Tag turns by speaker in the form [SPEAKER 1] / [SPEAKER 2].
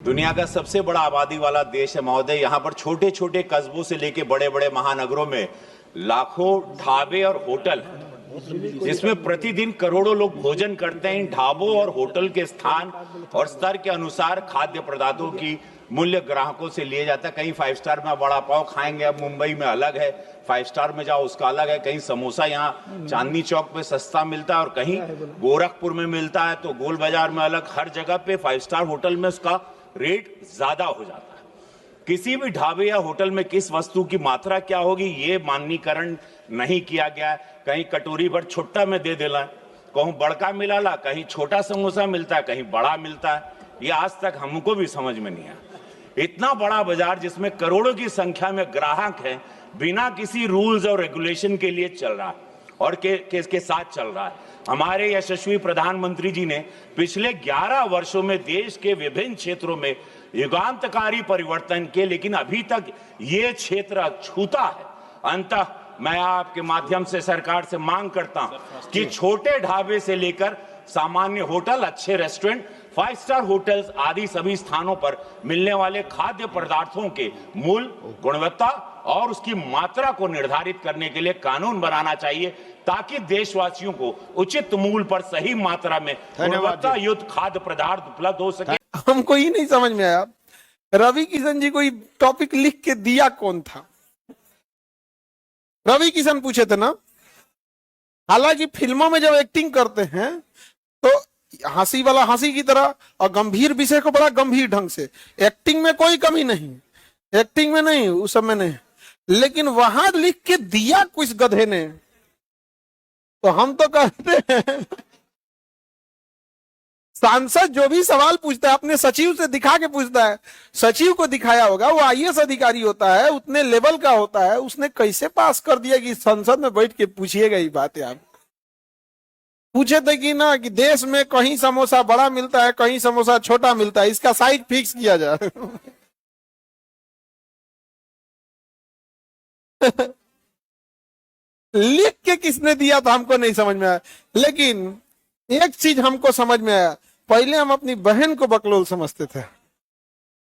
[SPEAKER 1] दुनिया का सबसे बड़ा आबादी वाला देश है महोदय। यहाँ पर छोटे छोटे कस्बों से लेके बड़े बड़े महानगरों में लाखों ढाबे और होटल, जिसमें प्रतिदिन करोड़ों लोग भोजन करते हैं। इन ढाबों और होटल के स्थान और स्तर के अनुसार खाद्य पदार्थों की मूल्य ग्राहकों से लिए जाता है। कहीं 5 स्टार में वड़ा पाव खाएंगे, अब मुंबई में अलग है, 5 स्टार में जाओ उसका अलग है। कहीं समोसा यहाँ चांदनी चौक पे सस्ता मिलता है और कहीं गोरखपुर में मिलता है तो गोल बाजार में अलग। हर जगह पे 5 स्टार होटल में उसका रेट ज्यादा हो जाता है। किसी भी ढाबे या होटल में किस वस्तु की मात्रा क्या होगी ये माननीकरण नहीं किया गया है। कहीं कटोरी भर छुट्टा में दे देला, कहूं बड़का मिलाला, कहीं छोटा समोसा मिलता है, कहीं बड़ा मिलता है। ये आज तक हमको भी समझ में नहीं आया। इतना बड़ा बाजार जिसमें करोड़ों की संख्या में ग्राहक हैं, बिना किसी रूल्स और रेगुलेशन के लिए चल रहा है और के साथ चल रहा है। हमारे यशस्वी प्रधानमंत्री जी ने पिछले 11 वर्षों में देश के विभिन्न क्षेत्रों में युगांतकारी परिवर्तन किए, लेकिन अभी तक ये क्षेत्र अछूता है। अंततः मैं आपके माध्यम से सरकार से मांग करता हूं कि छोटे ढाबे से लेकर सामान्य होटल, अच्छे रेस्टोरेंट, 5 स्टार होटल्स आदि सभी स्थानों पर मिलने वाले खाद्य पदार्थों के मूल्य, गुणवत्ता और उसकी मात्रा को निर्धारित करने के लिए कानून बनाना चाहिए, ताकि देशवासियों को उचित मूल्य पर सही मात्रा में गुणवत्ता युक्त खाद्य पदार्थ उपलब्ध हो सके।
[SPEAKER 2] हमको ही नहीं समझ में आया, रवि किशन जी कोई टॉपिक लिख के दिया कौन था? रवि किशन पूछे थे ना। हालांकि फिल्मों में जब एक्टिंग करते हैं तो हंसी वाला हंसी की तरह और गंभीर विषय को बड़ा गंभीर ढंग से, एक्टिंग में कोई कमी नहीं, एक्टिंग में नहीं, उस समय नहीं, लेकिन वहां लिख के दिया कुछ गधे ने। तो हम तो कहते हैं सांसद जो भी सवाल पूछता है अपने सचिव से दिखा के पूछता है। सचिव को दिखाया होगा, वो आईएएस अधिकारी होता है, उतने लेवल का होता है, उसने कैसे पास कर दिया कि संसद में बैठ के पूछिएगा ये बातें? आप पूछे थे कि ना कि देश में कहीं समोसा बड़ा मिलता है, कहीं समोसा छोटा मिलता है, इसका साइज फिक्स किया जाए। लिख के किसने दिया था हमको नहीं समझ में आया। लेकिन एक चीज हमको समझ में आया, पहले हम अपनी बहन को बकलोल समझते थे।